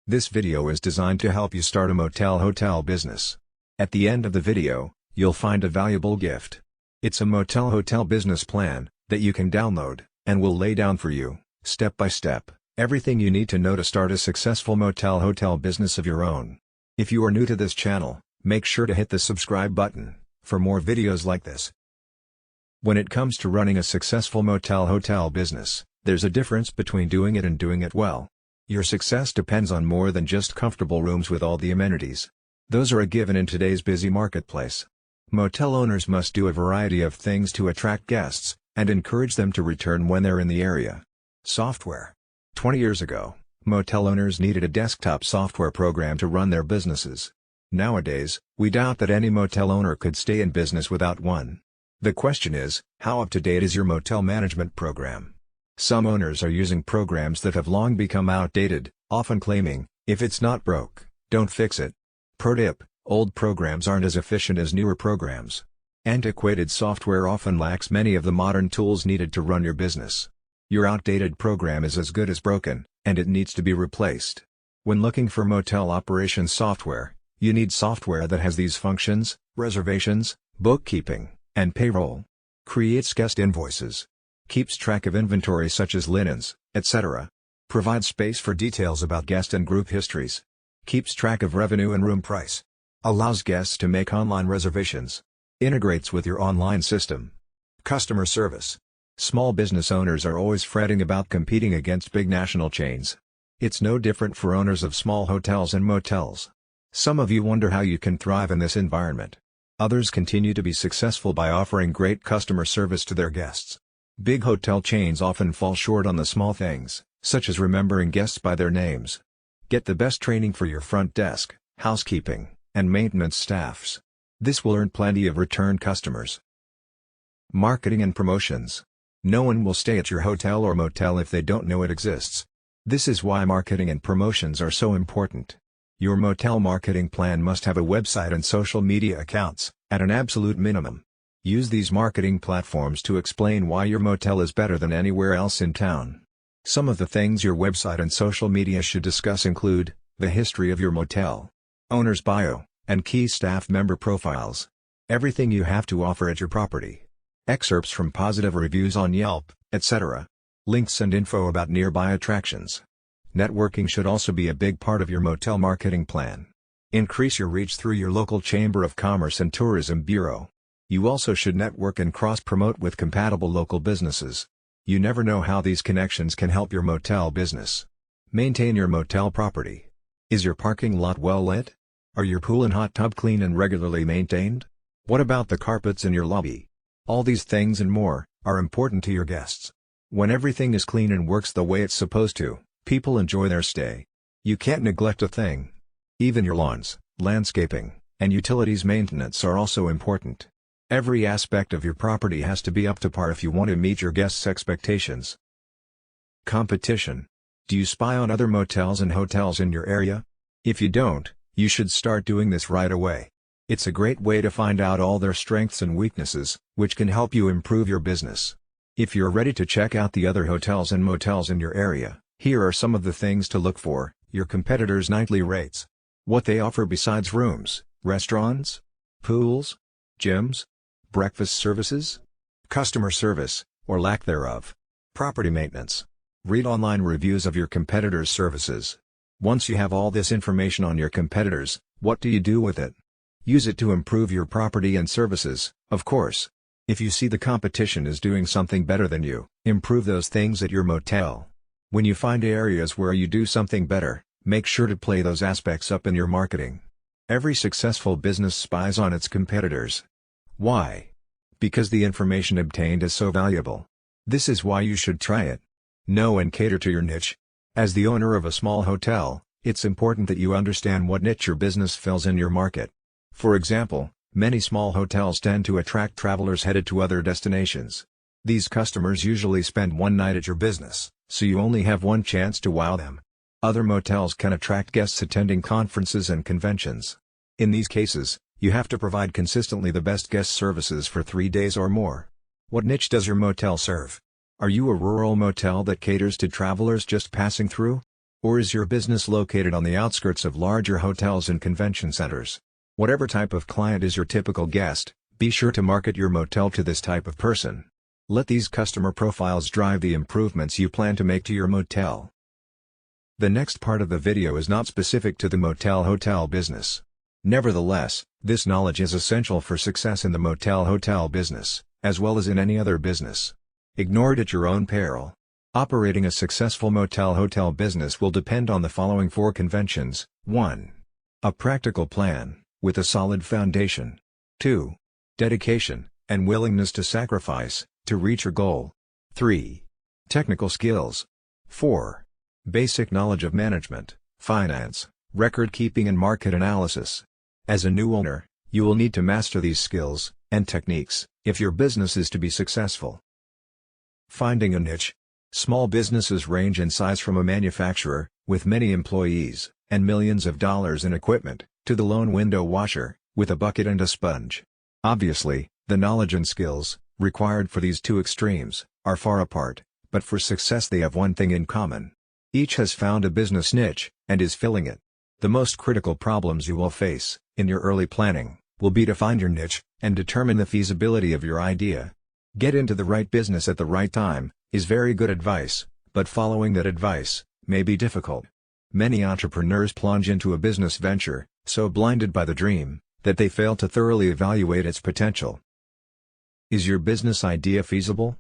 This video is designed to help you start a motel hotel business. At the end of the video, you'll find a valuable gift. It's a motel hotel business plan that you can download, and will lay down for you, step by step, everything you need to know to start a successful motel hotel business of your own. If you are new to this channel, make sure to hit the subscribe button for more videos like this. When it comes to running a successful motel hotel business, there's a difference between doing it and doing it well. Your success depends on more than just comfortable rooms with all the amenities. Those are a given in today's busy marketplace. Motel owners must do a variety of things to attract guests, and encourage them to return when they're in the area. Software. 20 years ago, motel owners needed a desktop software program to run their businesses. Nowadays, we doubt that any motel owner could stay in business without one. The question is, how up-to-date is your motel management program? Some owners are using programs that have long become outdated, often claiming, "If it's not broke, don't fix it." Pro tip: old programs aren't as efficient as newer programs. Antiquated software often lacks many of the modern tools needed to run your business. Your outdated program is as good as broken, and it needs to be replaced. When looking for motel operations software, you need software that has these functions: reservations, bookkeeping, and payroll. Creates guest invoices. Keeps track of inventory such as linens, etc. Provides space for details about guest and group histories. Keeps track of revenue and room price. Allows guests to make online reservations. Integrates with your online system. Customer service. Small business owners are always fretting about competing against big national chains. It's no different for owners of small hotels and motels. Some of you wonder how you can thrive in this environment. Others continue to be successful by offering great customer service to their guests. Big hotel chains often fall short on the small things, such as remembering guests by their names. Get the best training for your front desk, housekeeping, and maintenance staffs. This will earn plenty of return customers. Marketing and promotions. No one will stay at your hotel or motel if they don't know it exists. This is why marketing and promotions are so important. Your motel marketing plan must have a website and social media accounts, at an absolute minimum. Use these marketing platforms to explain why your motel is better than anywhere else in town. Some of the things your website and social media should discuss include the history of your motel, owner's bio, and key staff member profiles. Everything you have to offer at your property. Excerpts from positive reviews on Yelp, etc. Links and info about nearby attractions. Networking should also be a big part of your motel marketing plan. Increase your reach through your local Chamber of Commerce and Tourism Bureau. You also should network and cross-promote with compatible local businesses. You never know how these connections can help your motel business. Maintain your motel property. Is your parking lot well lit? Are your pool and hot tub clean and regularly maintained? What about the carpets in your lobby? All these things and more are important to your guests. When everything is clean and works the way it's supposed to, people enjoy their stay. You can't neglect a thing. Even your lawns, landscaping, and utilities maintenance are also important. Every aspect of your property has to be up to par if you want to meet your guests' expectations. Competition. Do you spy on other motels and hotels in your area? If you don't, you should start doing this right away. It's a great way to find out all their strengths and weaknesses, which can help you improve your business. If you're ready to check out the other hotels and motels in your area, here are some of the things to look for: your competitors' nightly rates. What they offer besides rooms, restaurants, pools, gyms, breakfast services, customer service, or lack thereof, property maintenance. Read online reviews of your competitors' services. Once you have all this information on your competitors, what do you do with it? Use it to improve your property and services, of course. If you see the competition is doing something better than you, improve those things at your motel. When you find areas where you do something better, make sure to play those aspects up in your marketing. Every successful business spies on its competitors. Why? Because the information obtained is so valuable. This is why you should try it. Know and cater to your niche. As the owner of a small hotel, it's important that you understand what niche your business fills in your market. For example, many small hotels tend to attract travelers headed to other destinations. These customers usually spend one night at your business, so you only have one chance to wow them. Other motels can attract guests attending conferences and conventions. In these cases, you have to provide consistently the best guest services for 3 days or more. What niche does your motel serve? Are you a rural motel that caters to travelers just passing through? Or is your business located on the outskirts of larger hotels and convention centers? Whatever type of client is your typical guest, be sure to market your motel to this type of person. Let these customer profiles drive the improvements you plan to make to your motel. The next part of the video is not specific to the motel hotel business. Nevertheless, this knowledge is essential for success in the motel hotel business, as well as in any other business. Ignore it at your own peril. Operating a successful motel hotel business will depend on the following 4 conventions. 1. A practical plan, with a solid foundation. 2. Dedication, and willingness to sacrifice, to reach your goal. 3. Technical skills. 4. Basic knowledge of management, finance, record keeping and market analysis. As a new owner, you will need to master these skills and techniques if your business is to be successful. Finding a niche. Small businesses range in size from a manufacturer, with many employees, and millions of dollars in equipment, to the lone window washer, with a bucket and a sponge. Obviously, the knowledge and skills, required for these 2 extremes, are far apart, but for success they have one thing in common. Each has found a business niche, and is filling it. The most critical problems you will face, in your early planning, will be to find your niche, and determine the feasibility of your idea. Get into the right business at the right time, is very good advice, but following that advice, may be difficult. Many entrepreneurs plunge into a business venture, so blinded by the dream, that they fail to thoroughly evaluate its potential. Is your business idea feasible?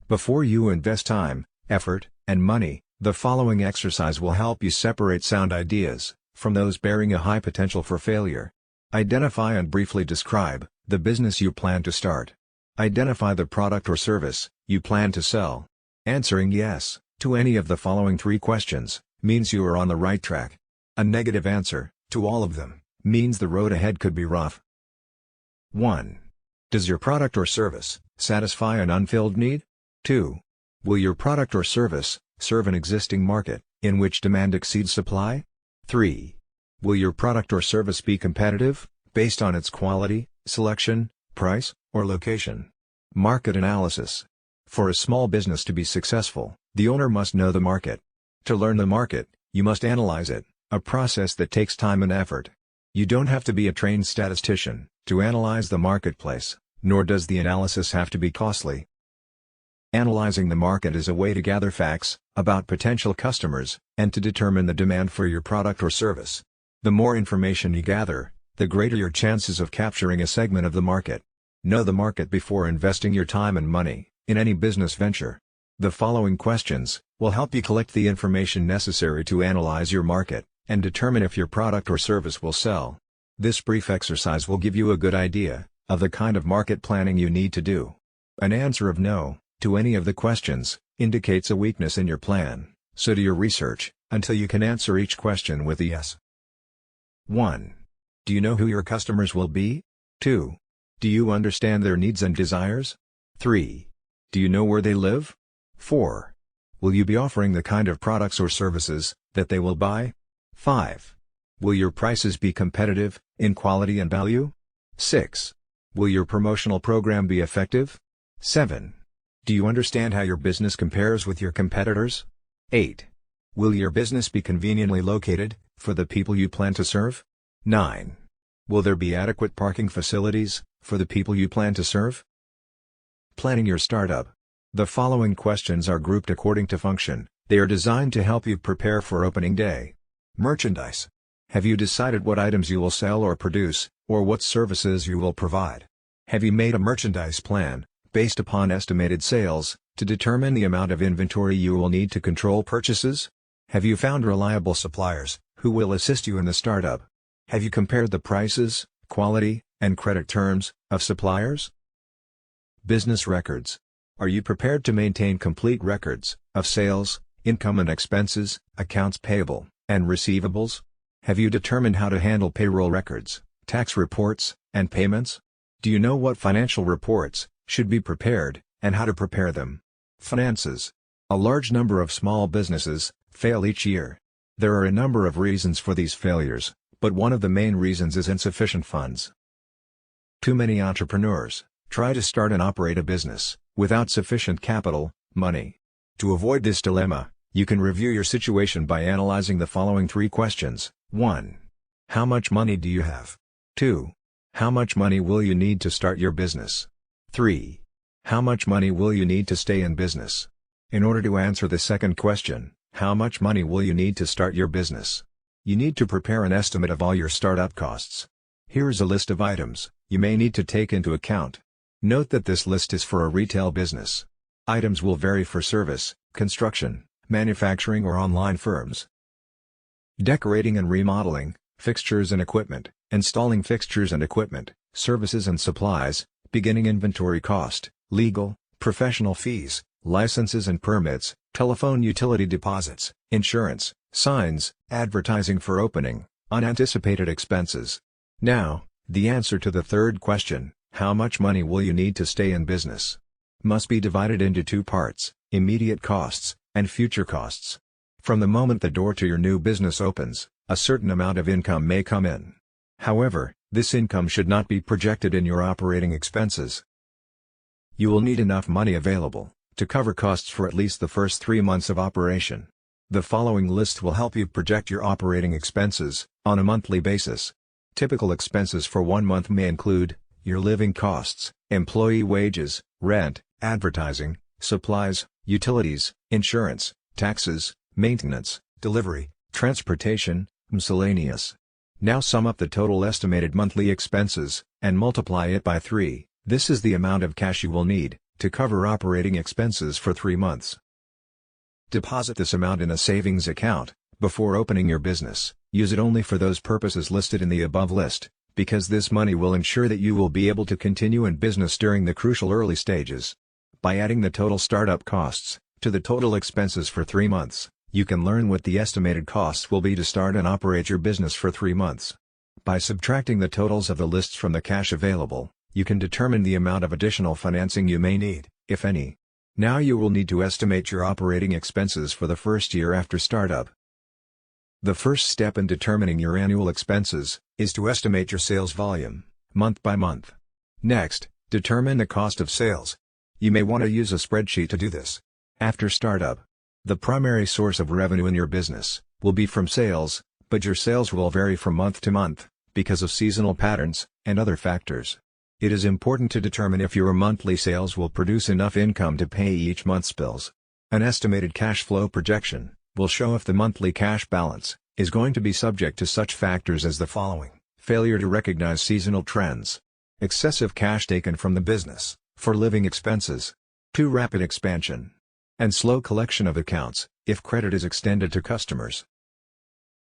Before you invest time, effort, and money, the following exercise will help you separate sound ideas from those bearing a high potential for failure. Identify and briefly describe the business you plan to start. Identify the product or service you plan to sell. Answering yes to any of the following 3 questions means you are on the right track. A negative answer to all of them means the road ahead could be rough. 1. Does your product or service satisfy an unfilled need? 2. Will your product or service serve an existing market in which demand exceeds supply? 3. Will your product or service be competitive, based on its quality, selection, price, or location? Market analysis. For a small business to be successful, the owner must know the market. To learn the market, you must analyze it, a process that takes time and effort. You don't have to be a trained statistician to analyze the marketplace, nor does the analysis have to be costly. Analyzing the market is a way to gather facts about potential customers, and to determine the demand for your product or service. The more information you gather, the greater your chances of capturing a segment of the market. Know the market before investing your time and money in any business venture. The following questions will help you collect the information necessary to analyze your market, and determine if your product or service will sell. This brief exercise will give you a good idea of the kind of market planning you need to do. An answer of no to any of the questions indicates a weakness in your plan, so do your research until you can answer each question with a yes. 1. Do you know who your customers will be? 2. Do you understand their needs and desires? 3. Do you know where they live? 4. Will you be offering the kind of products or services that they will buy? 5. Will your prices be competitive in quality and value? 6. Will your promotional program be effective? 7. Do you understand how your business compares with your competitors? 8. Will your business be conveniently located for the people you plan to serve? 9. Will there be adequate parking facilities for the people you plan to serve? Planning your startup. The following questions are grouped according to function. They are designed to help you prepare for opening day. Merchandise. Have you decided what items you will sell or produce, or what services you will provide? Have you made a merchandise plan, based upon estimated sales, to determine the amount of inventory you will need to control purchases? Have you found reliable suppliers, who will assist you in the startup? Have you compared the prices, quality, and credit terms of suppliers? Business records. Are you prepared to maintain complete records of sales, income and expenses, accounts payable, and receivables? Have you determined how to handle payroll records, tax reports, and payments? Do you know what financial reports should be prepared, and how to prepare them? Finances. A large number of small businesses fail each year. There are a number of reasons for these failures, but one of the main reasons is insufficient funds. Too many entrepreneurs try to start and operate a business without sufficient capital, money. To avoid this dilemma, You can review your situation by analyzing the following 3 questions. 1. How much money do you have? 2. How much money will you need to start your business? 3. How much money will you need to stay in business? In order to answer the second question, how much money will you need to start your business? You need to prepare an estimate of all your startup costs. Here is a list of items you may need to take into account. Note that this list is for a retail business. Items will vary for service, construction, manufacturing or online firms. Decorating and remodeling, fixtures and equipment, installing fixtures and equipment, services and supplies, beginning inventory cost, legal, professional fees, licenses and permits, telephone utility deposits, insurance, signs, advertising for opening, unanticipated expenses. Now, the answer to the third question, how much money will you need to stay in business? Must be divided into 2 parts, immediate costs, and future costs. From the moment the door to your new business opens, a certain amount of income may come in. However, this income should not be projected in your operating expenses. You will need enough money available to cover costs for at least the first 3 months of operation. The following list will help you project your operating expenses on a monthly basis. Typical expenses for 1 month may include your living costs, employee wages, rent, advertising, supplies, utilities, insurance, taxes, maintenance, delivery, transportation, miscellaneous. Now sum up the total estimated monthly expenses and multiply it by 3. This is the amount of cash you will need to cover operating expenses for 3 months. Deposit this amount in a savings account before opening your business. Use it only for those purposes listed in the above list, because this money will ensure that you will be able to continue in business during the crucial early stages. By adding the total startup costs to the total expenses for 3 months, you can learn what the estimated costs will be to start and operate your business for 3 months. By subtracting the totals of the lists from the cash available, you can determine the amount of additional financing you may need, if any. Now you will need to estimate your operating expenses for the first year after startup. The first step in determining your annual expenses is to estimate your sales volume, month by month. Next, determine the cost of sales. You may want to use a spreadsheet to do this. After startup, the primary source of revenue in your business will be from sales, but your sales will vary from month to month because of seasonal patterns and other factors. It is important to determine if your monthly sales will produce enough income to pay each month's bills. An estimated cash flow projection will show if the monthly cash balance is going to be subject to such factors as the following: failure to recognize seasonal trends, excessive cash taken from the business for living expenses, too rapid expansion, and slow collection of accounts if credit is extended to customers.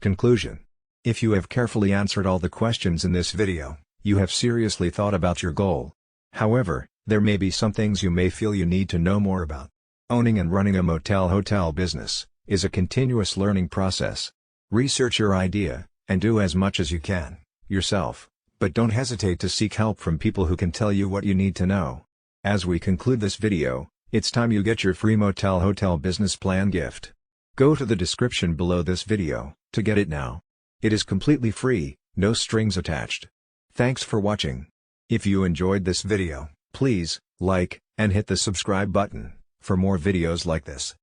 Conclusion: if you have carefully answered all the questions in this video, you have seriously thought about your goal. However, there may be some things you may feel you need to know more about. Owning and running a motel hotel business is a continuous learning process. Research your idea, and do as much as you can, yourself, but don't hesitate to seek help from people who can tell you what you need to know. As we conclude this video, it's time you get your free Motel Hotel Business Plan gift. Go to the description below this video to get it now. It is completely free, no strings attached. Thanks for watching. If you enjoyed this video, please like and hit the subscribe button for more videos like this.